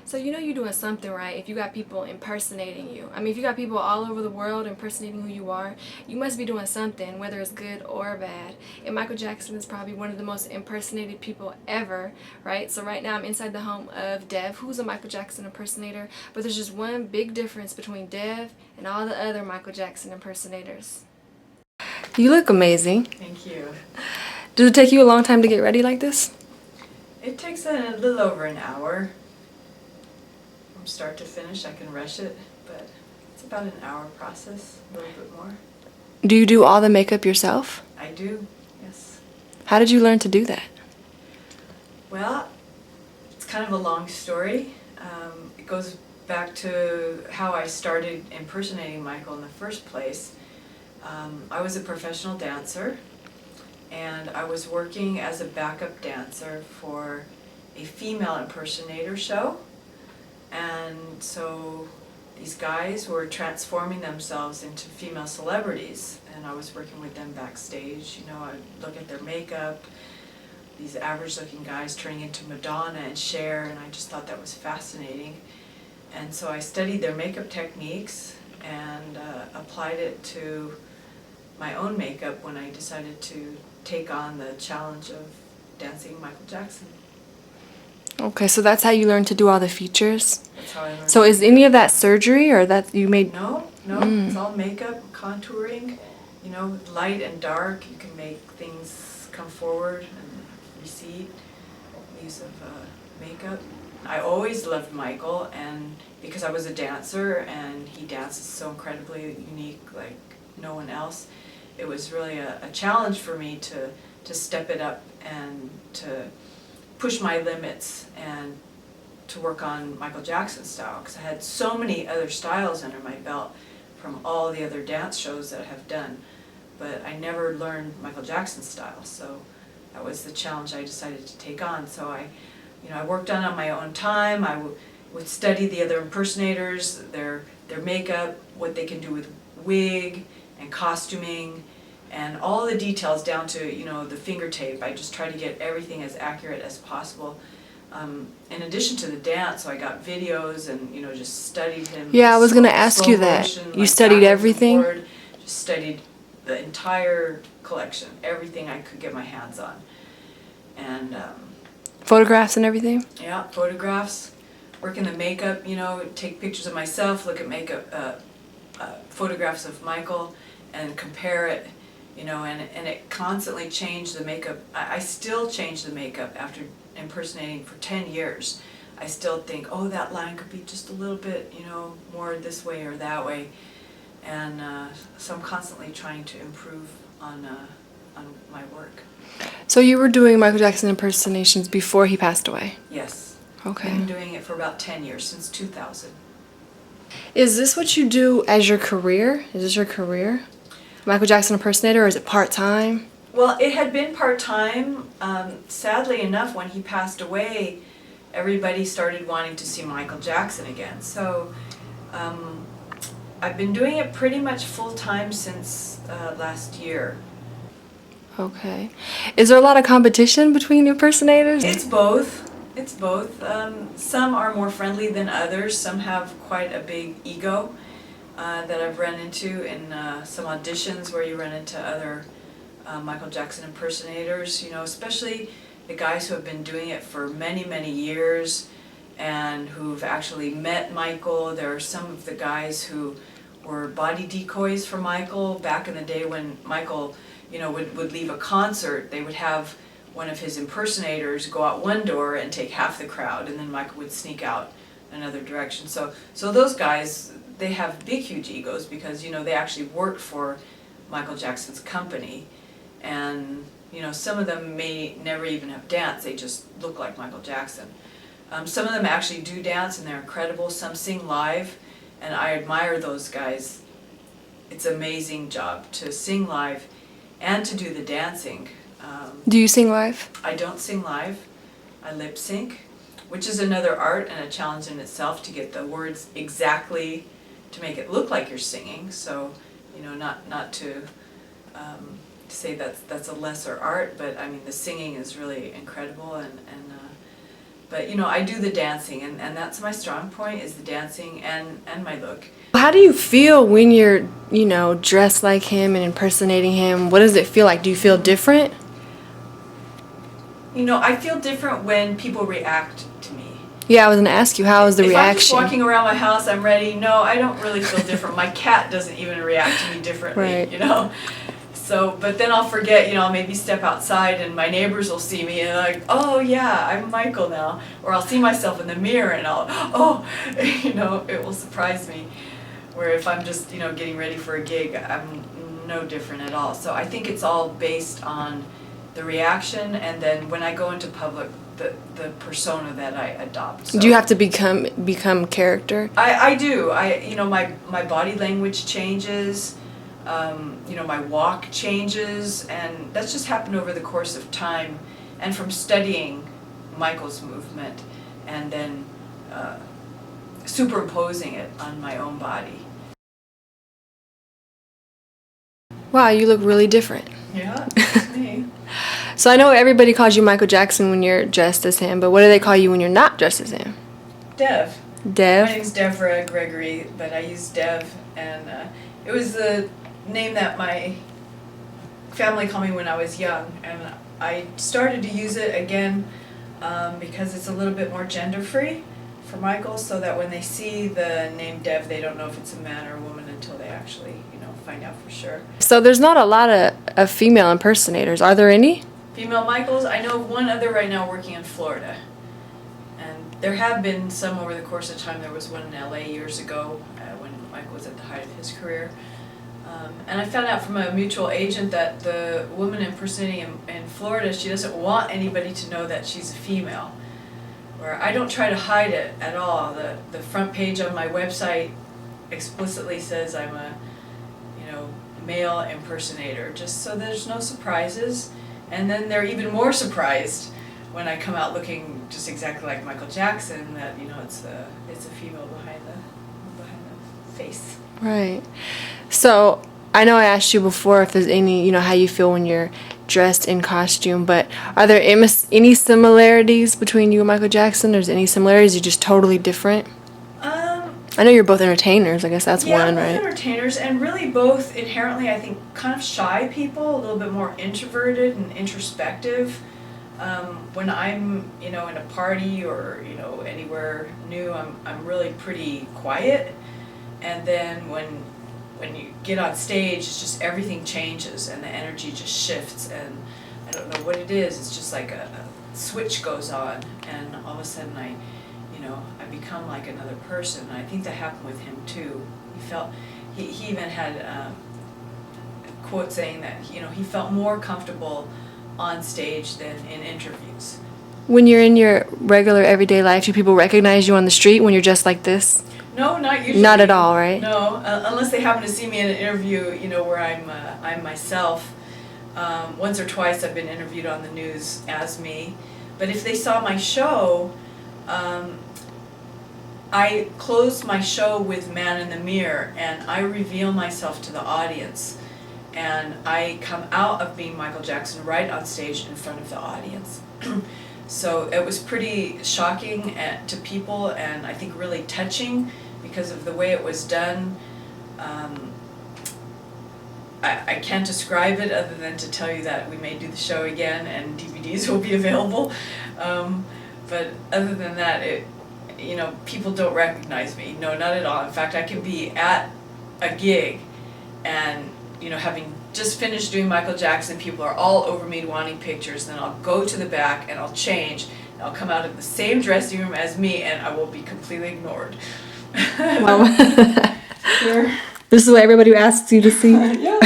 So you know you're doing something right if you got people impersonating you. I mean, if you got people all over the world impersonating who you are, you must be doing something, whether it's good or bad. And Michael Jackson is probably one of the most impersonated people ever, right? So right now I'm inside the home of Dev, who's a Michael Jackson impersonator, but there's just one big difference between Dev and all the other Michael Jackson impersonators. You look amazing. Thank you. Does it take you a long time to get ready like this? It takes a little over an hour. From start to finish, I can rush it, but it's about an hour process, a little bit more. Do you do all the makeup yourself? I do, yes. How did you learn to do that? Well, it's kind of a long story. It goes back to how I started impersonating Michael in the first place. I was a professional dancer, and I was working as a backup dancer for a female impersonator show. And so these guys were transforming themselves into female celebrities, and I was working with them backstage. You know, I'd look at their makeup, these average looking guys turning into Madonna and Cher, and I just thought that was fascinating. And so I studied their makeup techniques and applied it to my own makeup when I decided to take on the challenge of dancing Michael Jackson. Okay, so that's how you learned to do all the features? That's how I learned. So is any of that surgery or that you made? No, it's all makeup, contouring, you know, light and dark. You can make things come forward and recede, use of makeup. I always loved Michael, and because I was a dancer and he dances so incredibly unique like no one else, it was really a challenge for me to step it up and to push my limits and to work on Michael Jackson's style, because I had so many other styles under my belt from all the other dance shows that I have done, but I never learned Michael Jackson's style, so that was the challenge I decided to take on. So I worked on my own time. I would study the other impersonators, their makeup, what they can do with wig and costuming, and all the details down to, you know, the finger tape. I just try to get everything as accurate as possible. In addition to the dance, so I got videos and, you know, just studied him. Yeah, I was going to ask you that. Motion, You like studied backwards and everything? forward. Just studied the entire collection, everything I could get my hands on. And Photographs and everything? yeah, photographs, work in the makeup, you know, take pictures of myself, look at makeup, photographs of Michael and compare it, you know, and it constantly changed the makeup. I still change the makeup after impersonating for 10 years. I still think, oh, that line could be just a little bit, you know, more this way or that way. And so I'm constantly trying to improve on my work. So you were doing Michael Jackson impersonations before he passed away? Yes. Okay. I've been doing it for about 10 years, since 2000. Is this what you do as your career? Is this your career? Michael Jackson impersonator, or is it part-time? Well, it had been part-time. Sadly enough, when he passed away, everybody started wanting to see Michael Jackson again. So I've been doing it pretty much full-time since last year. Okay. Is there a lot of competition between impersonators? It's both. It's both. Some are more friendly than others. Some have quite a big ego that I've run into in some auditions where you run into other Michael Jackson impersonators, you know, especially the guys who have been doing it for many, many years and who've actually met Michael. There are some of the guys who were body decoys for Michael back in the day when Michael, you know, would leave a concert. They would have one of his impersonators go out one door and take half the crowd, and then Michael would sneak out another direction. So those guys, they have big, huge egos because, you know, they actually worked for Michael Jackson's company. And, you know, some of them may never even have danced. They just look like Michael Jackson. Some of them actually do dance, and they're incredible. Some sing live, and I admire those guys. It's an amazing job to sing live and to do the dancing. Do you sing live? I don't sing live. I lip sync, which is another art and a challenge in itself to get the words exactly to make it look like you're singing. So, you know, not to say that's a lesser art, but I mean the singing is really incredible, but But, you know, I do the dancing, and that's my strong point, is the dancing and my look. How do you feel when you're, you know, dressed like him and impersonating him? What does it feel like? Do you feel different? You know, I feel different when people react to me. Yeah, I was gonna ask you, how is the If reaction? I'm just walking around my house, I'm ready. No, I don't really feel different. My cat doesn't even react to me differently, Right. you know? So, but then I'll forget, you know, I'll maybe step outside and my neighbors will see me and like, oh yeah, I'm Michael now. Or I'll see myself in the mirror and oh, you know, it will surprise me. Where if I'm just, you know, getting ready for a gig, I'm no different at all. So I think it's all based on the reaction, and then when I go into public, the persona that I adopt. So Do you have to become character? I do. You know, my body language changes, you know, my walk changes, and that's just happened over the course of time, and from studying Michael's movement, and then superimposing it on my own body. Wow, you look really different. Yeah, that's me. So I know everybody calls you Michael Jackson when you're dressed as him, but what do they call you when you're not dressed as him? Dev. Dev? My name's Deborah Gregory, but I use Dev, and it was the name that my family called me when I was young, and I started to use it again because it's a little bit more gender-free for Michael, so that when they see the name Dev, they don't know if it's a man or a woman until they actually, you know, find out for sure. So there's not a lot of female impersonators. Are there any? Female Michaels, I know of one other right now working in Florida. And there have been some over the course of time. There was one in LA years ago when Michael was at the height of his career. And I found out from a mutual agent that the woman impersonating in Florida, she doesn't want anybody to know that she's a female. Where I don't try to hide it at all. The front page on my website explicitly says I'm a, you know, male impersonator, just so there's no surprises. And then they're even more surprised when I come out looking just exactly like Michael Jackson, that, you know, it's a female behind the face. Right. So I know I asked you before if there's any, you know, how you feel when you're dressed in costume, but are there any similarities between you and Michael Jackson? Or is any similarities? You're just totally different? I know you're both entertainers. I guess that's one, right? Yeah, both entertainers, and really both inherently, I think, kind of shy people, a little bit more introverted and introspective. When I'm, you know, in a party or, you know, anywhere new, I'm really pretty quiet. And then when you get on stage, it's just everything changes and the energy just shifts, and I don't know what it is. It's just like a switch goes on, and all of a sudden I become like another person. And I think that happened with him too. He even had a quote saying that, you know, he felt more comfortable on stage than in interviews. When you're in your regular everyday life, do people recognize you on the street when you're just like this? No, not usually. Not at all, right? No, unless they happen to see me in an interview, you know, where I'm myself. Once or twice I've been interviewed on the news as me. But if they saw my show, I close my show with Man in the Mirror, and I reveal myself to the audience. And I come out of being Michael Jackson right on stage in front of the audience. So it was pretty shocking to people, and I think really touching because of the way it was done. I can't describe it other than to tell you that we may do the show again and DVDs will be available. But other than that, you know, people don't recognize me. No, not at all. In fact, I can be at a gig and, you know, having just finished doing Michael Jackson, people are all over me wanting pictures, and then I'll go to the back and I'll change, and I'll come out of the same dressing room as me, and I will be completely ignored. Wow. This is what everybody asks you to see? Yeah.